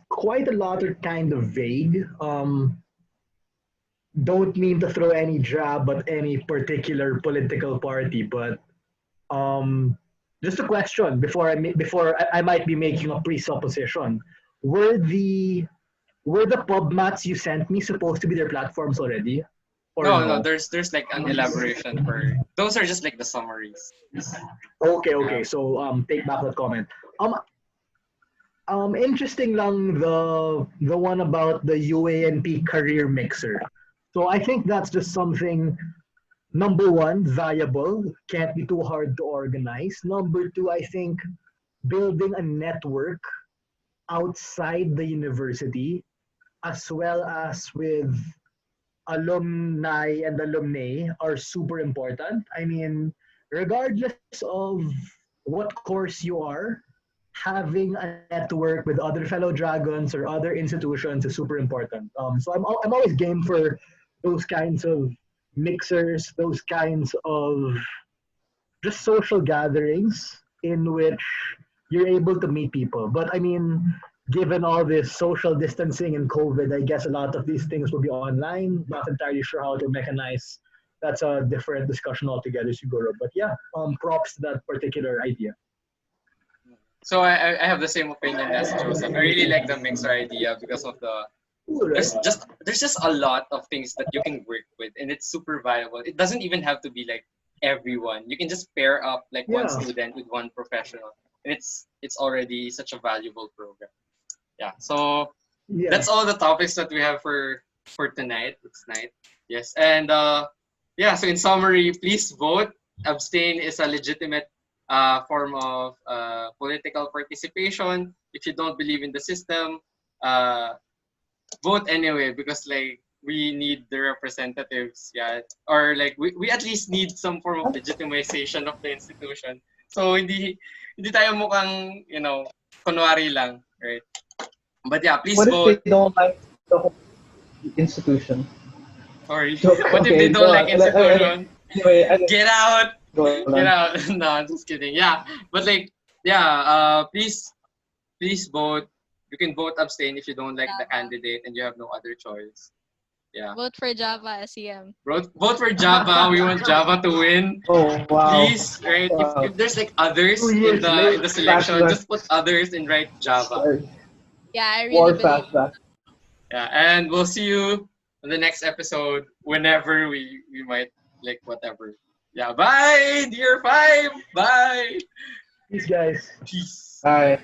quite a lot are kind of vague. Don't mean to throw any jab at any particular political party, but um, just a question before I might be making a presupposition. Were the were the pub mats you sent me supposed to be their platforms already, or No, no. no? There's like an elaboration for those are just like the summaries. Okay, Yeah. okay. So take back that comment. Um, interesting lang the one about the UA&P career mixer. So I think that's just something. Number one, viable, can't be too hard to organize. Number two, I think building a network outside the university as well as with alumni and alumni are super important. I mean, regardless of what course you are, having a network with other fellow dragons or other institutions is super important. So I'm always game for those kinds of mixers, those kinds of just social gatherings in which you're able to meet people. But I mean, given all this social distancing and COVID, I guess a lot of these things will be online. Not entirely sure how to mechanize that's a different discussion altogether, siguro. But yeah, props to that particular idea. So I have the same opinion as Joseph. I really like the mixer idea because of the Cool, right? there's just a lot of things that you can work with, and it's super viable. It doesn't even have to be like everyone. You can just pair up like one Yeah. student with one professional, and it's already such a valuable program. Yeah. So Yeah. that's all the topics that we have for tonight. It's night. Yes. And yeah, so in summary, please vote. Abstain is a legitimate form of political participation. If you don't believe in the system, uh, vote anyway, because like we need the representatives, yeah, or like we at least need some form of legitimization of the institution. So hindi tayo mukhang, kunwari lang, right? But yeah, please What if they vote. don't like the whole institution? Sorry. So, What if they okay, don't go like on. institution? Anyway, Get out! go Get on. out! No, I'm just kidding. Yeah, but like, yeah, please vote. You can vote abstain if you don't like the Java. candidate and you have no other choice. Yeah. Vote for Java SEM. Vote for Java. We want Java to win. Oh wow. Please, right? Wow. If there's like others 2 years in late. the selection, Flashback. just put others and write Java. Sorry. Yeah, I really War believe. flashback. Yeah, and we'll see you in the next episode whenever we might, like, whatever. Yeah, bye, DR5. Bye. Peace, guys. Peace. Bye.